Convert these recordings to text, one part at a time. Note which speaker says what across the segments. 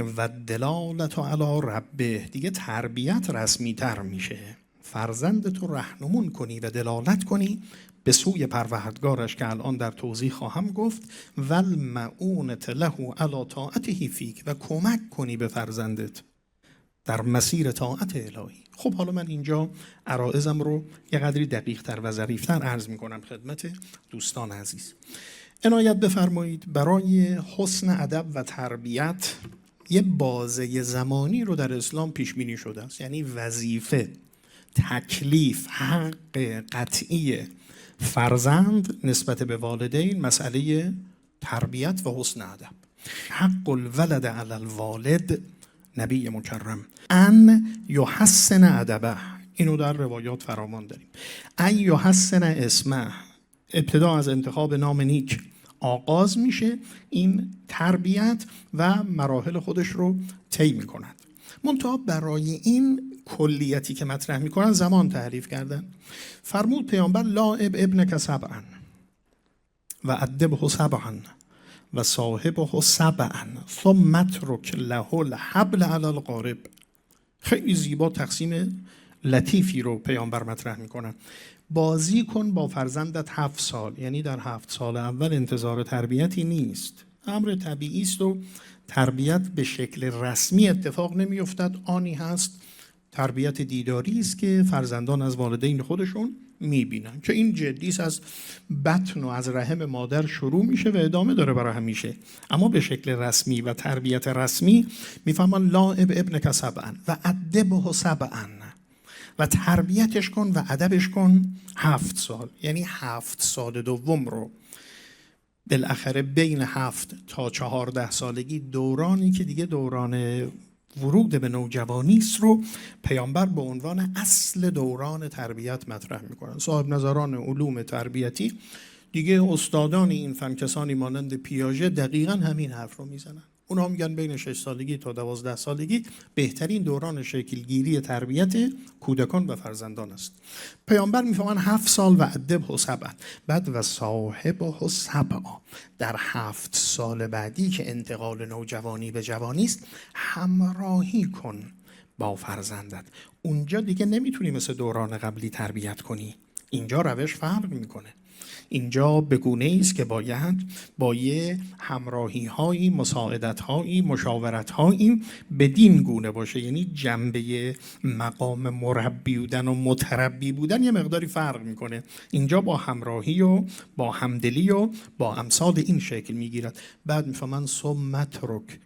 Speaker 1: و دلالت علی ربه، دیگه تربیت رسمی تر میشه. فرزند تو رهنمون کنی و دلالت کنی به سوی پروردگارش که الان در توضیح خواهم گفت. والمعونة له علی طاعته فیک، و کمک کنی به فرزندت در مسیر طاعت الهی. خب حالا من اینجا عرائضم رو یه قدری دقیق تر و ظریفتر عرض میکنم خدمت دوستان عزیز. عنایت بفرمایید برای حسن ادب و تربیت یه بازه زمانی رو در اسلام پیش بینی شده است، یعنی وظیفه، تکلیف، حق قطعی فرزند نسبت به والدین مسئله تربیت و حسن ادب. حق الولد علی الوالد، نبی مکرم، ان یحسن ادبه، اینو در روایات فراوان داریم. ان یحسن اسمه، ابتدا از انتخاب نام نیک آغاز میشه این تربیت و مراحل خودش رو طی میکند. منتها برای این کلیتی که مطرح میکنن زمان تعریف کردن. فرمود پیامبر لاعب ابنک سبعا و ادبه سبعا و صاحبه سبعا ثم اترک له الحبل علی الغارب. خیلی زیبا تقسیم لطیفی رو پیامبر مطرح میکنن. بازی کن با فرزندت 7 سال، یعنی در 7 سال اول انتظار تربیتی نیست، امر طبیعی است و تربیت به شکل رسمی اتفاق نمیافتد. آنی هست تربیت دیداری است که فرزندان از والدین خودشون میبینن که این جدی است، از بطن و از رحم مادر شروع میشه و ادامه داره برای همیشه. اما به شکل رسمی و تربیت رسمی میفهمن لاعب ابنک سبعا و ادبه سبعا، و تربیتش کن و ادبش کن 7 سال. یعنی 7 سال دوم رو بالاخره بین 7 تا 14 سالگی، دورانی که دیگه دوران ورود به نوجوانی است، رو پیامبر به عنوان اصل دوران تربیت مطرح میکنن. صاحب نظران علوم تربیتی دیگه، استادان این فن، کسانی مانند پیاژه، دقیقاً همین حرف رو میزنن. اونها میگن بین 6 سالگی تا 12 سالگی بهترین دوران شکلگیری تربیت کودکان و فرزندان است. پیامبر میفهمن 7 سال و ادبه سبعا، بعد و صاحبه سبعا، در 7 سال بعدی که انتقال نوجوانی به جوانی است، همراهی کن با فرزندت. اونجا دیگه نمیتونی مثل دوران قبلی تربیت کنی، اینجا روش فرق میکنه. اینجا به گونه‌ای است که باید با یه همراهی‌هایی، مساعدت‌هایی، مشاورت‌هایی بدین گونه باشه. یعنی جنبه مقام مربی بودن و متربی بودن یه مقداری فرق میکنه. اینجا با همراهی و با همدلی و با امثال این شکل میگیرد. بعد میفهمن ثم اترک،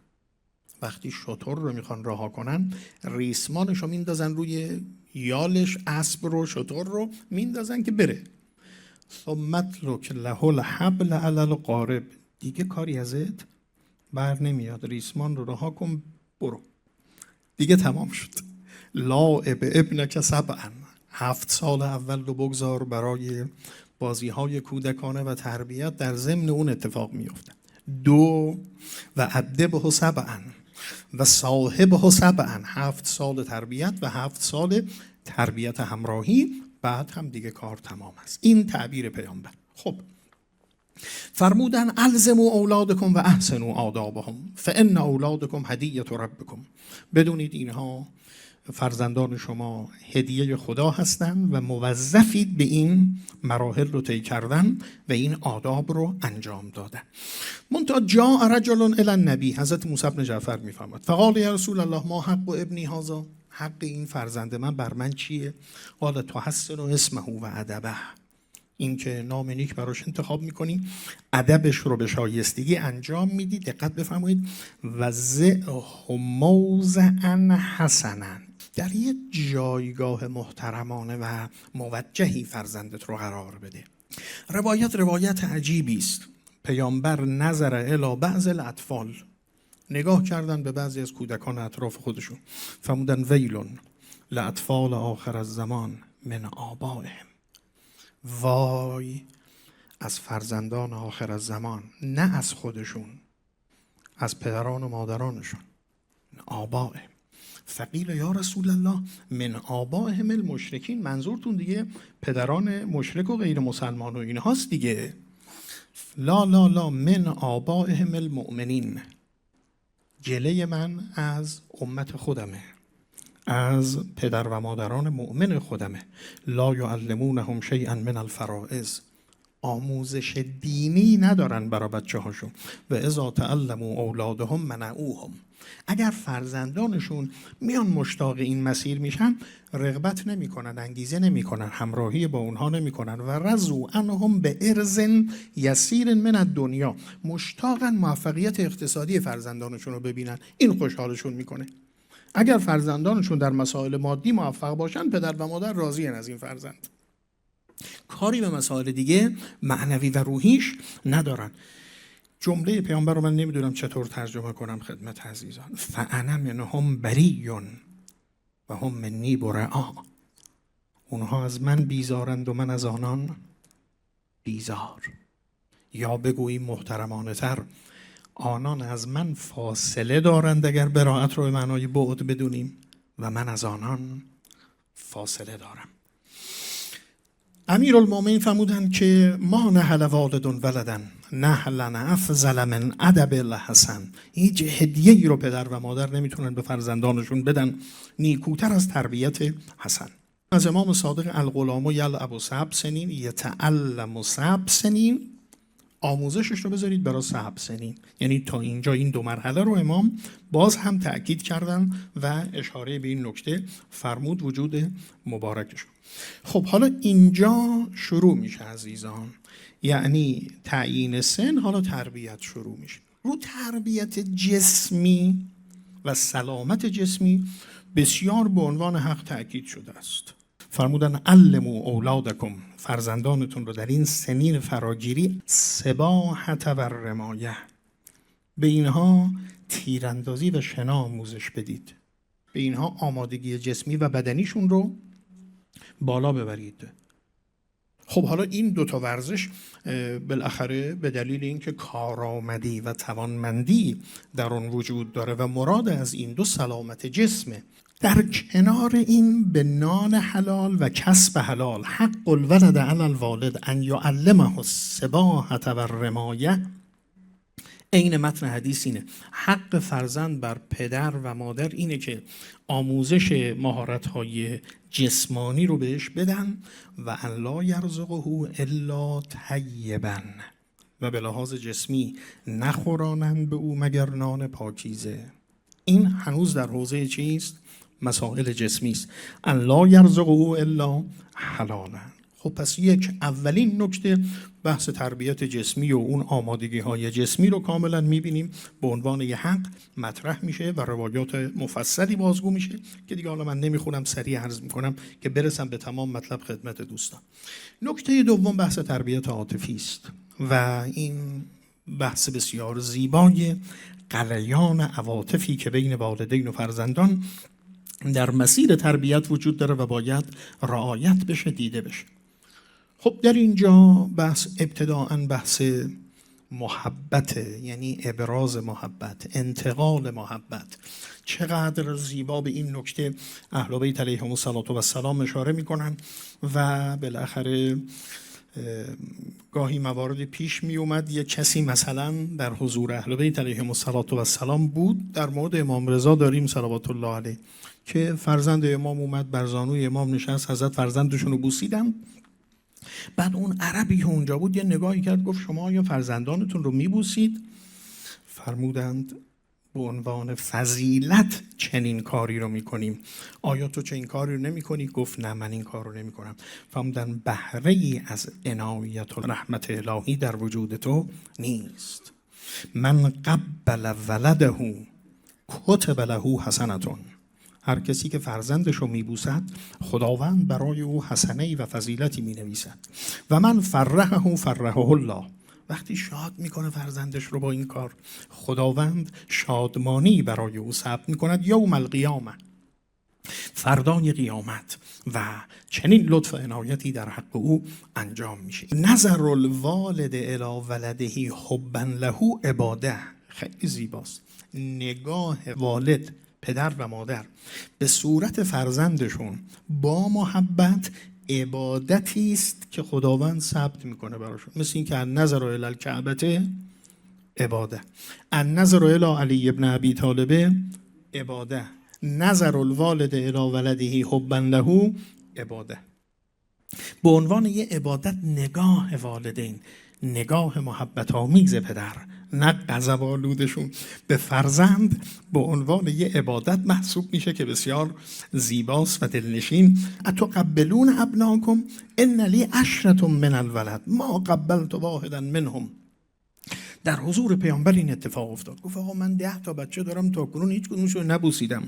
Speaker 1: وقتی شتر رو میخوان رها کنن، ریسمانش رو میندازن روی یالش، اسب رو، شتر رو میندازن که بره. ثم اترک له الحبل علی الغارب، دیگه کاری ازت بر نمیاد، ریسمان رو رها کن برو، دیگه تمام شد. لاعب ابنک سبعا، 7 سال اول رو بگذار برای بازی های کودکانه و تربیت، در ضمن اون اتفاق میفته. 2 و ادبه سبعا و صاحبه سبعا، 7 سال تربیت و 7 سال تربیت همراهی، بعد هم دیگه کار تمام است. این تعبیر پیامبر. خب فرمودن الزموا اولادکم و احسنوا آدابهم فان اولادکم هدیة ربکم، بدونید اینها فرزندان شما هدیه خدا هستند و موظفید به این مراحل رو طی کردن و این آداب رو انجام دادن. منتها جاء رجل الی النبی، حضرت موسی بن جعفر میفرماد فقال یا رسول الله ما حق ابنی هذا، حق این فرزند من بر من چیه؟ قال تحسن اسمه و ادبه، این که نام نیک براش انتخاب میکنی، ادبش رو به شایستگی انجام میدی. دقت بفرمایید و زعه موضعا حسنا، در یه جایگاه محترمانه و موجهی فرزندت رو قرار بده. روایت عجیبی است. پیامبر نظر الی بعض الاطفال، نگاه کردن به بعضی از کودکان اطراف خودشون، فرمودن ویلون لاطفال آخر الزمان من آبائهم، وای از فرزندان آخر الزمان، نه از خودشون، از پدران و مادرانشون. آبائهم فقیل یا رسول الله من آبائهم المشرکین، منظورتون دیگه پدران مشرک و غیر مسلمان و اینهاست دیگه. لا لا لا من آبائهم المؤمنین، گله من از امت خودمه، از پدر و مادران مؤمن خودمه. لا یعلمونهم شیئا من الفرائض، آموزش دینی ندارن برای بچه هاشون. و اذا تعلموا اولادهم منعوهم، اگر فرزندانشون میان مشتاق این مسیر میشن رغبت نمیکنن، انگیزه نمیکنن، همراهی با اونها نمیکنن. و رضوا عنهم بارز یسیر من الدنیا، مشتاقن موفقیت اقتصادی فرزندانشون رو ببینن، این خوشحالشون میکنه. اگر فرزندانشون در مسائل مادی موفق باشن پدر و مادر راضی از این فرزند، کاری به مسائل دیگه معنوی و روحیش ندارن. جمله پیامبر رو من نمیدونم چطور ترجمه کنم خدمت عزیزان. فانا منهم بری و هم منی برآ، اونها از من بیزارند و من از آنان بیزار. یا بگوییم محترمانه تر، آنان از من فاصله دارند اگر براءت رو به معنای بعد بدونیم، و من از آنان فاصله دارم. امیرالمومنین فرمودند که ما نحل والد ولدن نحلا افضل من ادب الحسن، هیچ هدیه‌ای رو پدر و مادر نمیتونن به فرزندانشون بدن نیکوتر از تربیت حسن. از امام صادق الغلام یلعب 7 سنین یتعلم 7 سنین، آموزشش رو بذارید برای 7 سنین. یعنی تا اینجا این 2 مرحله رو امام باز هم تأکید کردن و اشاره به این نکته فرمود وجود مبارکشون. خب حالا اینجا شروع میشه عزیزان، یعنی تعیین سن، حالا تربیت شروع میشه. رو تربیت جسمی و سلامت جسمی بسیار به عنوان حق تأکید شده است. فرمودن علموا اولادکم، فرزندانتون رو در این سنین فراگیری سباحة و رمایه، به اینها تیراندازی و شنا آموزش بدید، به اینها آمادگی جسمی و بدنیشون رو بالا ببرید. خب حالا این 2 تا ورزش بالاخره به دلیل اینکه کارآمدی و توانمندی در اون وجود داره و مراد از این 2 سلامت جسمه، در کنار این به نان حلال و کسب حلال حق الولد علی الوالد ان یعلمه السباحة و الرمایه، عین متن حدیث اینه، حق فرزند بر پدر و مادر اینه که آموزش مهارت‌های جسمانی رو بهش بدن و ان لا یرزقه الا طیبا، و به لحاظ جسمی نخورانند به او مگر نان پاکیزه. این هنوز در حوزه چیست؟ مسائل جسمی است. ان لا یرزقه الا حلالا. خب پس یک اولین نکته بحث تربیت جسمی و اون آمادگی های جسمی رو کاملا میبینیم به عنوان یه حق مطرح میشه و روایات مفصلی بازگو میشه که دیگه حالا من نمیخونم، سریع عرض میکنم که برسم به تمام مطلب خدمت دوستان. نکته دوم بحث تربیت عاطفی است و این بحث بسیار زیبای غلیان عواطفی که بین والدین و فرزندان در مسیر تربیت وجود داره و باید رعایت بشه، دیده بشه. خب در اینجا بحث ابتداءً بحث محبت، یعنی ابراز محبت، انتقال محبت. چقدر زیبا به این نکته اهل بیت علیهم السلام اشاره میکنن و بالاخره گاهی موارد پیش می اومد یک کسی مثلا در حضور اهل بیت علیهم السلام بود، در مورد امام رضا داریم صلوات الله علیه که فرزند امام اومد بر زانوی امام نشست، حضرت فرزندشون رو بوسیدن. بعد اون عربی که اونجا بود یه نگاهی کرد گفت شما یا فرزندانتون رو میبوسید؟ فرمودند به عنوان فضیلت چنین کاری رو میکنیم. آیا تو چنین کاری رو نمیکنی؟ گفت نه من این کار رو نمیکنم. فرمودن بهره ای از عنایت و رحمت الهی در وجود تو نیست. من قبل ولده کتب له حسنتون، هر کسی که فرزندش رو میبوسد خداوند برای او حسنه‌ای و فضیلتی مینویسد. و من فرحه فرحه الله، وقتی شاد میکنه فرزندش رو با این کار خداوند شادمانی برای او ثبت میکند یوم القیامه، فردای قیامت، و چنین لطف عنایتی در حق او انجام میشه. نظر الوالد الی ولده حبا له عباده، خیلی زیباست. نگاه والد، پدر و مادر به صورت فرزندشون با محبت عبادتی است که خداوند ثبت میکنه براشون. مثل این که نظر الی الکعبه عباده. النظر الی علی ابن ابی طالب عباده. نظر الوالد الی ولده حبا له عباده. به عنوان یه عبادت نگاه والدین، نگاه محبت آمیز پدر، نه غضب آلودشون به فرزند، به عنوان یه عبادت محسوب میشه که بسیار زیباست و دلنشین. اتقبلون ابناکم ان لی عشرة من الولد ما قبلت واحدا منهم. در حضور پیامبر این اتفاق افتاد. گفت آقا من 10 تا بچه دارم، تا کنون هیچ کدومش رو نبوسیدم.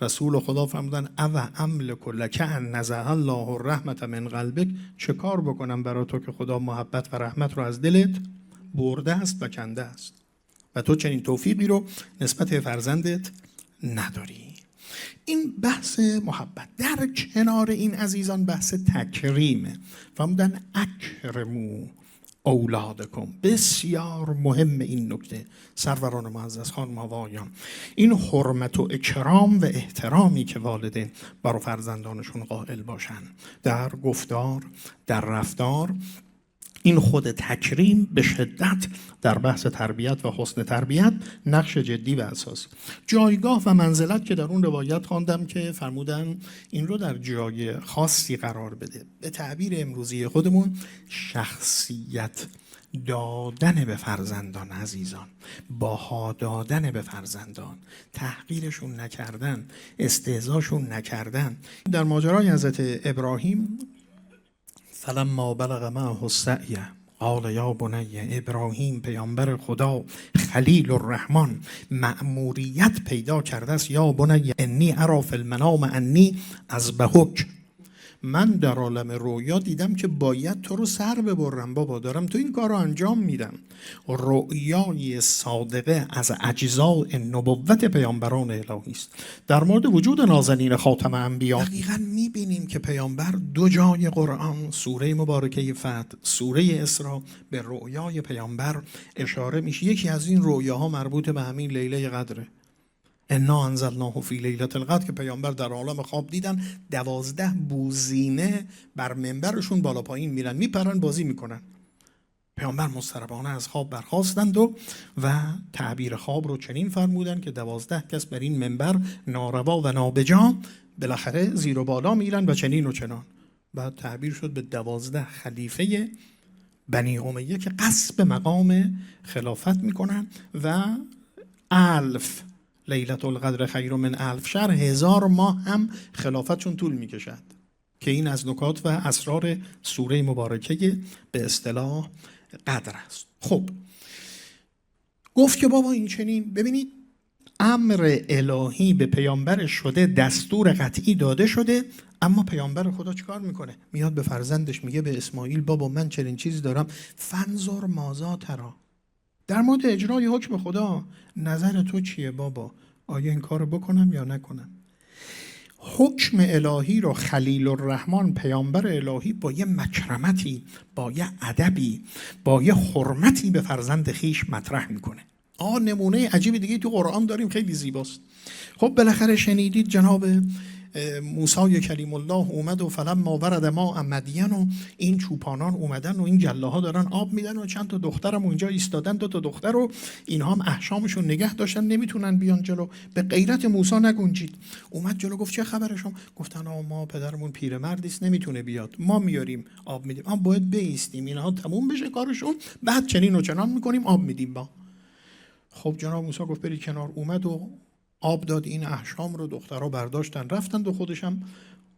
Speaker 1: رسول خدا فرمودن او املک لک ان نزع الله الرحمة من قلبک، چه کار بکنم برای تو که خدا محبت و رحمت رو از دلت برده است و کنده است و تو چنین توفیقی رو نسبت به فرزندت نداری. این بحث محبت. در کنار این عزیزان بحث تکریمه. فرمودن اکرمو اولادکم. بسیار مهم این نکته سروران معزز، خانم ها و آقایان. این حرمت و اکرام و احترامی که والدین برای فرزندانشون قائل باشن در گفتار، در رفتار، این خود تکریم به شدت در بحث تربیت و حسن تربیت نقش جدی و اساسی. جایگاه و منزلت که در اون روایت خواندم که فرمودن این رو در جای خاصی قرار بده. به تعبیر امروزی خودمون شخصیت دادن به فرزندان عزیزان، باها دادن به فرزندان، تحقیرشون نکردن، استهزاشون نکردن. در ماجرای حضرت ابراهیم فلما بلغ معه السعی قال یا بنی، ابراهیم پیامبر خدا خلیل الرحمن مأموریت پیدا کرده است. یا بنی انی اری فی المنام انی اذبحک، من در عالم رویا دیدم که باید تو رو سر ببرم بابا، دارم تو این کار رو انجام میدم. رؤیای صادقه از اجزاء نبوت پیامبران الهی است. در مورد وجود نازنین خاتم انبیا دقیقاً میبینیم که پیامبر 2 جای قرآن، سوره مبارکه فتح، سوره اسراء، به رؤیای پیامبر اشاره میشه. یکی از این رؤیاها مربوط به همین لیله قدره. انا انزلناه فی لیلة القدر، که پیامبر در عالم خواب دیدن 12 بوزینه بر منبرشون بالا پایین میرن، میپرن، بازی میکنن. پیامبر مضطربانه از خواب برخاستند و تعبیر خواب رو چنین فرمودن که 12 کس بر این منبر ناروا و نابجا بالاخره زیر و بالا میرن و چنین و چنان. بعد تعبیر شد به 12 خلیفه بنی امیه که غصب مقام خلافت میکنن و 1000 لیلة القدر خیر من 1000 شهر، 1000 ماه هم خلافتشون طول میکشد، که این از نکات و اسرار سوره مبارکه به اصطلاح قدر است. خب گفت که بابا این چنین، ببینید امر الهی به پیامبر شده، دستور قطعی داده شده، اما پیامبر خدا چیکار میکنه؟ میاد به فرزندش میگه به اسماعیل بابا من چنین چیزی دارم، فنظر ماذا تری، در مورد اجرای حکم خدا نظر تو چیه بابا؟ آیا این کارو بکنم یا نکنم؟ حکم الهی رو خلیل الرحمن پیامبر الهی با یه مکرمتی، با یه ادبی، با یه حرمتی به فرزند خیش مطرح میکنه. نمونه عجیب دیگه تو قرآن داریم، خیلی زیباست. خب بالاخره شنیدید جناب موسی کلیم الله اومد و فلما ورد ماء مدین، و این چوپانان اومدن و این جلاها دارن آب میدن و چند تا دخترم اونجا ایستادن، 2 تا دختر رو اینها هم احشامشون نگه داشتن، نمیتونن بیان جلو. به غیرت موسی نگنجید. اومد جلو گفت چه خبر شما؟ گفتن ما پدرمون پیرمردی است نمیتونه بیاد، ما میاریم آب میدیم، ما باید بایستیم اینها تموم بشه کارشون، بعد چنین و چنان میکنیم آب میدیم با. خب جناب موسی گفت برید کنار. اومد و آب داد، این احشام رو دخترها برداشتن رفتند و خودشم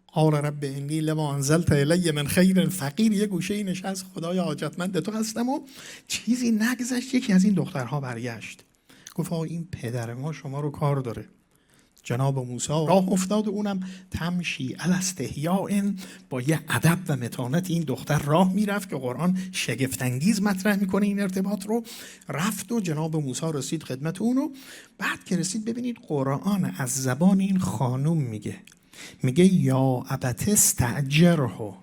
Speaker 1: قال رب انی لما انزلت الی من خیر فقیر، یه گوشه نشست، خدای حاجتمند تو هستم. و چیزی نگذشت یکی از این دخترها برگشت گفت این پدر ما شما رو کار داره. جناب موسی راه افتاد و اونم تمشی علی استحیاء، با یه ادب و متانت این دختر راه میرفت که قرآن شگفت انگیز مطرح میکنه این ارتباط رو. رفت و جناب موسی رسید خدمت اونو. بعد که رسید ببینید قرآن از زبان این خانوم میگه یا ابت استاجره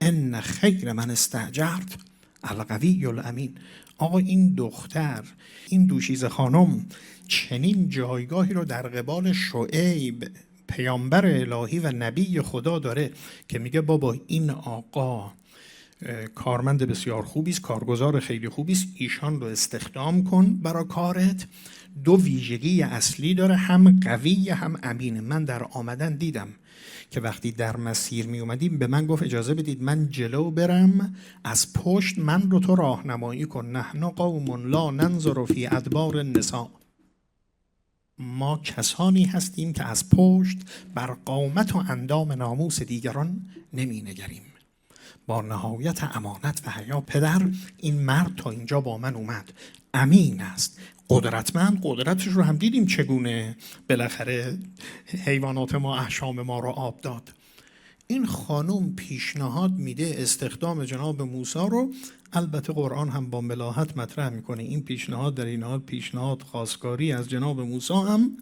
Speaker 1: ان خیر من استاجرت القوی الامین. آقا این دختر، این دوشیزه خانم چنین جایگاهی رو در قبال شعیب پیامبر الهی و نبی خدا داره که میگه بابا این آقا کارمند بسیار خوبی است، کارگزار خیلی خوبی است، ایشان رو استخدام کن برای کارت. 2 ویژگی اصلی داره، هم قوی هم امینه. من در آمدن دیدم که وقتی در مسیر می اومدیم به من گفت اجازه بدید من جلو برم، از پشت من رو تو راهنمایی کن. نحن قوم لا ننظر فی ادبار النساء، ما کسانی هستیم که از پشت بر قامت و اندام ناموس دیگران نمی نگریم. با نهایت امانت و حیا، پدر این مرد تا اینجا با من اومد، امین است، قدرتمند، قدرتش رو هم دیدیم چگونه بالاخره حیوانات ما احشام ما رو آب داد. این خانم پیشنهاد میده استخدام جناب موسی رو. البته قرآن هم با ملاحت مطرح میکنه این پیشنهاد در این حال پیشنهاد خواستگاری از جناب موسی هم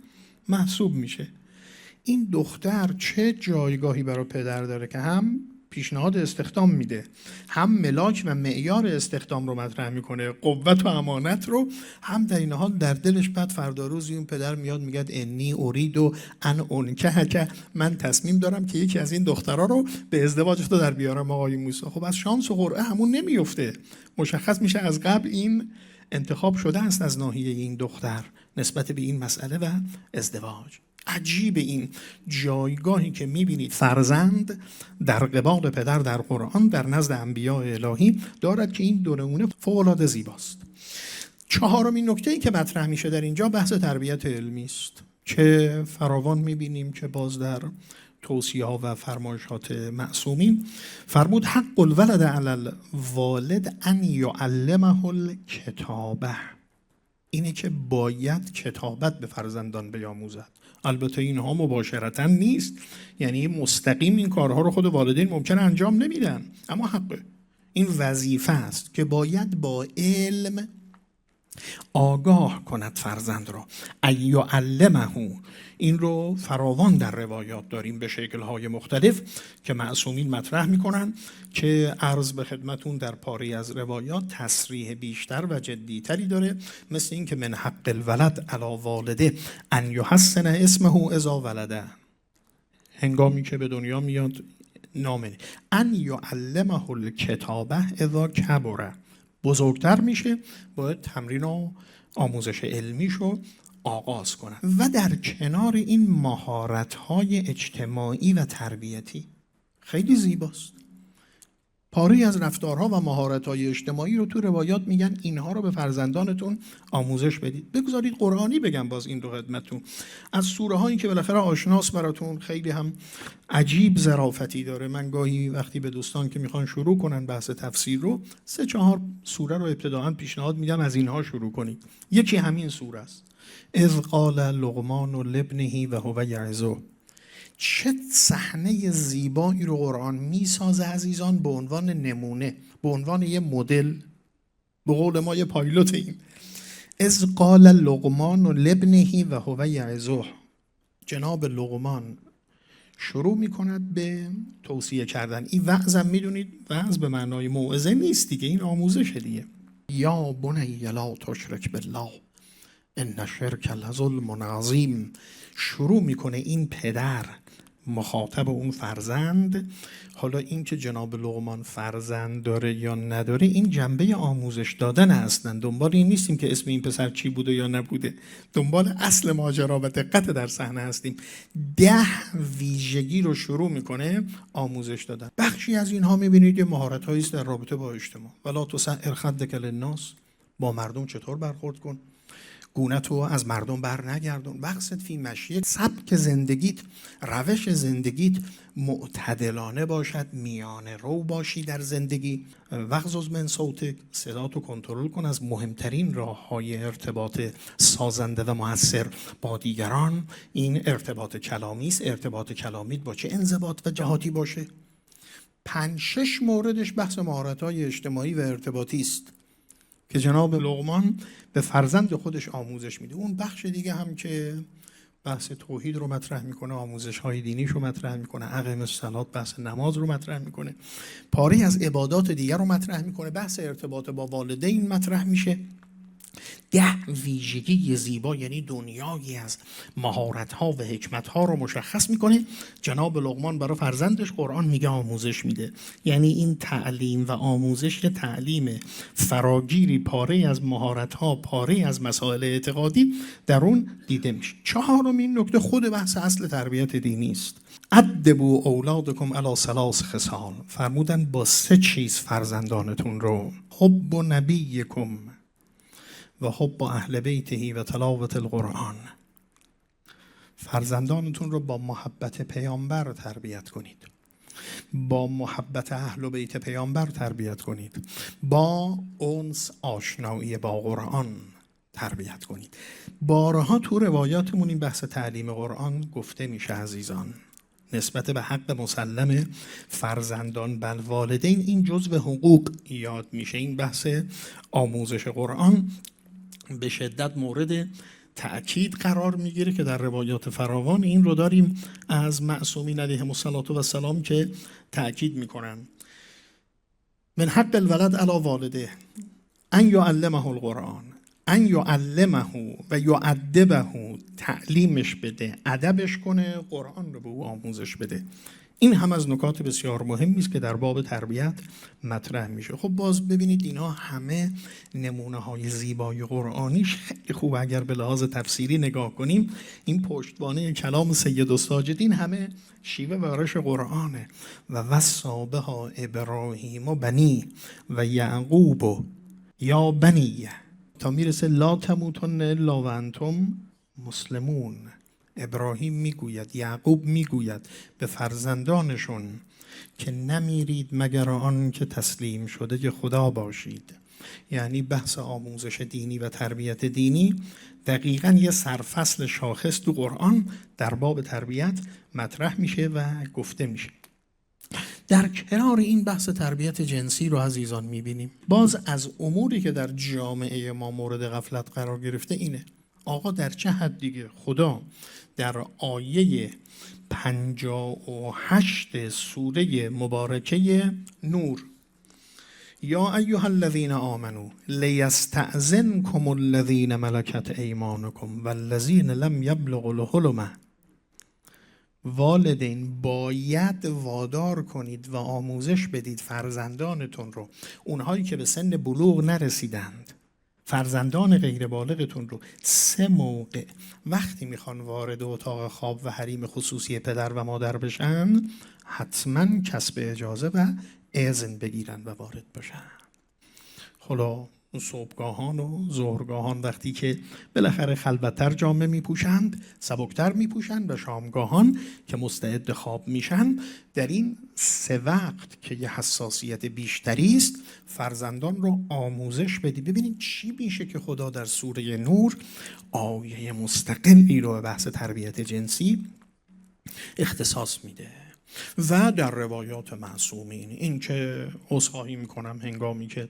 Speaker 1: محسوب میشه. این دختر چه جایگاهی برای پدر داره که هم پیشنهاد استخدام میده، هم ملاک و معیار استخدام رو مطرح میکنه، قوت و امانت رو، هم در این حال در دلش بعد فردا روزی اون پدر میاد میگه انی ارید ان انکحک، من تصمیم دارم که یکی از این دخترها رو به ازدواج تو در بیارم آقای موسی. خب از شانس و قرعه همون نمیفته، مشخص میشه از قبل این انتخاب شده است از ناحیه این دختر نسبت به این مسئله و ازدواج. عجیب این جایگاهی که میبینید فرزند در قبال پدر در قرآن در نزد انبیاء الهی دارد که این دو نمونه فوق‌العاده زیباست. 4مین نکته‌ای که مطرح میشه در اینجا بحث تربیت علمی است که فراوان میبینیم که باز در توصیه‌ها و فرمایشات معصومین فرمود حق الولد علی الوالد ان یعلمه الکتابه، اینه که باید کتابت به فرزندان بیاموزد. البته اینها مباشرتاً نیست، یعنی مستقیم این کارها رو خود والدین ممکن انجام نمیدن، اما حقه، این وظیفه است که باید با علم آگاه کند فرزند را. ایعلمه، این رو فراوان در روایات داریم به شکل‌های مختلف که معصومین مطرح میکنن که عرض به خدمتون در پاری از روایات تصریح بیشتر و جدیتری داره، مثل این که من حق الولد علی والده ان یحسن اسمه اذا ولده، هنگامی که به دنیا میاد نامه ان یعلمه الکتابه اذا کبره، بزرگتر میشه باید تمرین و آموزش علمیشو آغاز کنن. و در کنار این مهارت‌های اجتماعی و تربیتی خیلی زیباست. پاری از رفتارها و مهارت‌های اجتماعی رو تو روایات میگن اینها رو به فرزندانتون آموزش بدید. بگذارید قرآنی بگم باز این رو خدمتتون، از سوره‌هایی که بالاخره آشناس براتون، خیلی هم عجیب ظرافتی داره. من گاهی وقتی به دوستان که میخوان شروع کنن بحث تفسیر رو 3-4 سوره رو ابتداءً پیشنهاد میدم از اینها شروع کنید. یکی همین سوره است، اذ قال لقمان لابنه و هو یعظه. چه صحنه زیبایی رو قرآن میسازه عزیزان به عنوان نمونه، به عنوان یه مدل، به قول ما یه پایلوت. این اذ قال لقمان لابنه و هو یعظه، جناب لقمان شروع میکند به توصیه کردن. این وعظ هم میدونید وعظ به معنای موعظه نیست دیگه، این آموزش دیگه. یا بنی لا تشرک بالله ان الشرک لظلم عظیم. شروع میکنه این پدر مخاطب اون فرزند. حالا این که جناب لقمان فرزند داره یا نداره این جنبه آموزش دادن هستن، دنبال این نیستیم که اسم این پسر چی بوده یا نبوده، دنبال اصل ماجرا و دقت در صحنه هستیم. 10 ویژگی رو شروع میکنه آموزش دادن. بخشی از اینها میبینید یه مهارت‌هایی است در رابطه با اجتماع. ولا تسعر خدک للناس، با مردم چطور برخورد کن، گونه تو از مردم بر نگردون، وقصد فی مشیت، سبک زندگیت، روش زندگیت معتدلانه باشد، میانه رو باشی در زندگی. وغضض من صوتک، صداتو کنترل کن. از مهمترین راه‌های ارتباط سازنده و مؤثر با دیگران این ارتباط کلامی است. ارتباط کلامیت با چه انضباط و جهاتی باشه. 5-6 موردش بحث مهارت‌های اجتماعی و ارتباطی است که جناب لقمان به فرزند خودش آموزش میده. اون بخش دیگه هم که بحث توحید رو مطرح میکنه، آموزش‌های دینیش رو مطرح میکنه، اقیم الصلاة، بحث نماز رو مطرح میکنه، پاری از عبادات دیگر رو مطرح میکنه، بحث ارتباط با والدین مطرح میشه. 10 ویژگی زیبا، یعنی دنیایی از مهارت‌ها و حکمت‌ها رو مشخص میکنه. جناب لقمان برای فرزندش قرآن میگه آموزش میده. یعنی این تعلیم و آموزش که تعلیم فراگیری، پاره از مهارت‌ها، پاره از مسائل اعتقادی در اون دیده میشه. چهارمین نکته خود بحث اصل تربیت دینی است. ادبوا اولادکم علی 3 خصال. فرمودن با 3 چیز فرزندانتون رو: حب نبیکم و حب اهل بیته و تلاوت القرآن. فرزندانتون رو با محبت پیامبر تربیت کنید، با محبت اهل بیت پیامبر تربیت کنید، با انس آشنایی با قرآن تربیت کنید. بارها تو روایاتمون این بحث تعلیم قرآن گفته میشه عزیزان. نسبت به حق مسلم فرزندان بر والدین این جزء حقوق یاد میشه. این بحث آموزش قرآن به شدت مورد تأکید قرار میگیره که در روایات فراوان این رو داریم از معصومین علیهم السلام که تأکید میکنن: من حق الولد علی والده ان یعلمه القرآن، ان یعلمه و یعدبه، تعلیمش بده، ادبش کنه، قرآن رو به او آموزش بده. این هم از نکات بسیار مهمی است که در باب تربیت مطرح میشه. خب باز ببینید اینا همه نمونه های زیبای قرآنیش خیلی خوبه. اگر به لحاظ تفسیری نگاه کنیم، این پشتوانه کلام سید الساجدین همه شیوه و روش قرآنه. و وصی بها ابراهیم و بنی و یعقوب و یا بنی تا میرسه لا تموتن الا و انتم مسلمون. ابراهیم میگوید، یعقوب میگوید به فرزندانشون که نمیرید مگر آن که تسلیم شده که خدا باشید. یعنی بحث آموزش دینی و تربیت دینی دقیقاً یه سرفصل شاخص تو قرآن در باب تربیت مطرح میشه و گفته میشه. در کنار این بحث تربیت جنسی رو عزیزان میبینیم باز از اموری که در جامعه ما مورد غفلت قرار گرفته اینه: آقا در چه حد دیگه خدا در آیه 58 سوره مبارکه نور یا ایها الذین آمنوا لیستأذنکم الذین ملکت ایمانکم والذین لم یبلغوا الحلم، والدین باید وادار کنید و آموزش بدید فرزندانتون رو، اونهایی که به سن بلوغ نرسیدند، فرزندان غیر بالغتون رو 3 موقع وقتی میخوان وارد اتاق خواب و حریم خصوصی پدر و مادر بشن حتما کسب اجازه و اذن بگیرن و وارد بشن. حالا صبحگاهان و ظهرگاهان وقتی که بالاخره خلوت‌تر جامه میپوشند، سبکتر میپوشند، و شامگاهان که مستعد خواب میشن، در این 3 وقت که یه حساسیت بیشتری است فرزندان رو آموزش بدی. ببینید چی میشه که خدا در سوره نور آیه مستقلی رو به بحث تربیت جنسی اختصاص میده. و در روایات معصومین این که عذرخواهی میکنم هنگامی که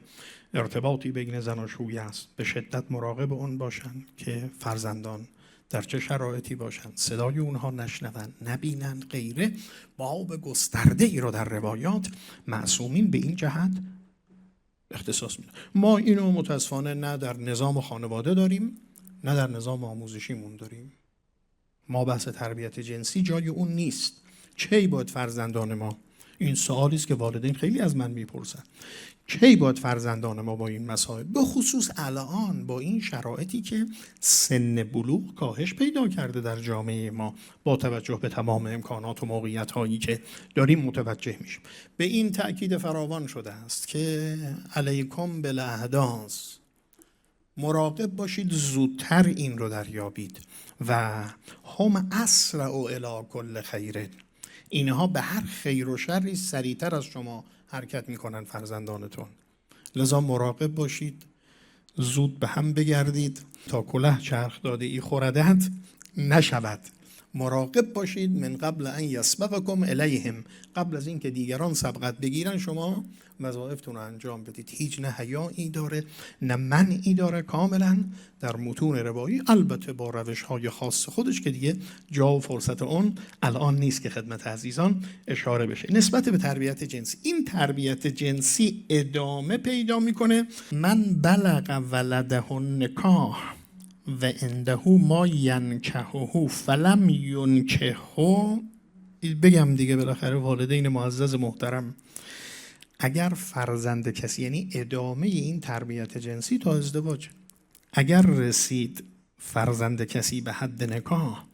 Speaker 1: ارتباطی بین زناشویی است به شدت مراقب اون باشن که فرزندان در چه شرایطی باشن، صدای اونها نشنون، نبینن، غیره. باب گسترده ای رو در روایات معصومین به این جهت اختصاص میدن. ما اینو متاسفانه نه در نظام خانواده داریم نه در نظام آموزشیمون داریم. ما بحث تربیت جنسی جای اون نیست. کی باید فرزندان ما، این سوالی است که والدین خیلی از من میپرسن، کی باید فرزندان ما با این مسائل، به خصوص الان با این شرایطی که سن بلوغ کاهش پیدا کرده در جامعه ما، با توجه به تمام امکانات و موقعیت هایی که داریم متوجه میشیم، به این تأکید فراوان شده است که علیکم بالاحداث، مراقب باشید زودتر این رو دریابید. و هم اسرع الی کل خیر، اینها به هر خیر و شری سریعتر از شما حرکت میکنن فرزندانتون. لذا مراقب باشید، زود به هم بگردید تا کلاه چرخ داده ای خوردت نشود. مراقب باشید من قبل ان یسبقکم الیهم، قبل از اینکه دیگران سبقت بگیرن شما وظایفتون رو انجام بدید. هیچ نه حیایی داره نه منعی داره، کاملا در متون روایی، البته با روش‌های خاص خودش که دیگه جا و فرصت اون الان نیست که خدمت عزیزان اشاره بشه. نسبت به تربیت جنسی، این تربیت جنسی ادامه پیدا میکنه. من بلغ ولده النکاح و عنده ما ینکحه فلم ینکحه، بگم دیگه بالاخره والدین معزز محترم، اگر فرزند کسی، یعنی ادامه این تربیت جنسی تا ازدواج، اگر رسید فرزند کسی به حد نکاح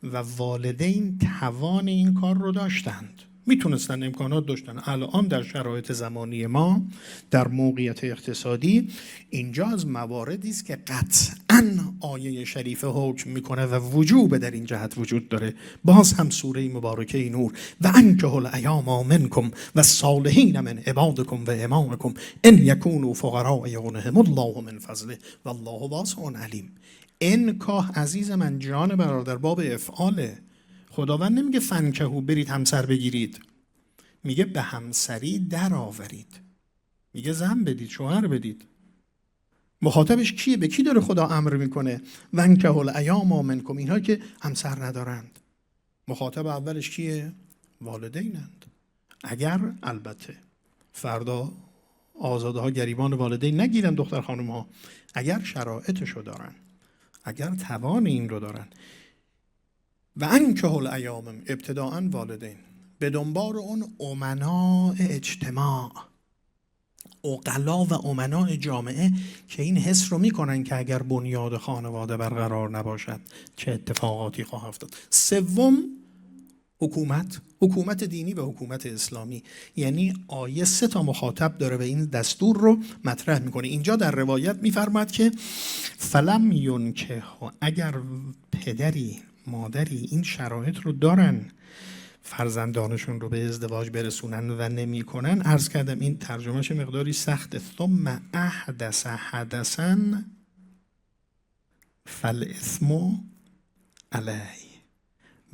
Speaker 1: و والدین توان این کار رو داشتند، میتونستن، امکانات داشتن، الان در شرایط زمانی ما در موقعیت اقتصادی اینجا از مواردی است که قطعاً آیه شریفه حکم میکنه و وجوب در این جهت وجود داره. باز هم سوره مبارکه نور، و انکحوا الایام منکم و الصالحین من عبادکم و امامکم ان یکونوا فقراء یغنهم الله من فضله والله واسع علیم. انکاح عزیز من، جان برادر، باب افعاله. خداوند نمیگه فنکحوا برید همسر بگیرید، میگه به همسری در آورید، میگه زن بدید، شوهر بدید. مخاطبش کیه؟ به کی داره خدا امر میکنه؟ وانکحوا الایام منکم، اینها که همسر ندارند. مخاطب اولش کیه؟ والدینند. اگر البته فردا آزاده ها گریبان والدین نگیرن، دختر خانم ها، اگر شرایطشو دارن، اگر توان این رو دارن. و انکحوا الایام، ابتداءً والدین، به دنبال اون امناء اجتماع، عقلا و امناء جامعه که این حس رو میکنن که اگر بنیاد خانواده برقرار نباشد چه اتفاقاتی خواهد افتاد. سوم، حکومت دینی و حکومت اسلامی. یعنی آیه 3 مخاطب داره و این دستور رو مطرح میکنه. اینجا در روایت میفرماد که فلم ینکح، اگر پدری مادری این شرایط رو دارن فرزندانشون رو به ازدواج برسونن و نمی کنن، عرض کردم این ترجمهش مقداری سخته، ثم احدث حدثا فالاثم علیه،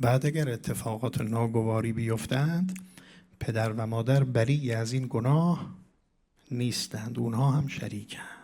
Speaker 1: بعد اگر اتفاقات ناگواری بیفتند پدر و مادر بری از این گناه نیستند، اونها هم شریکند.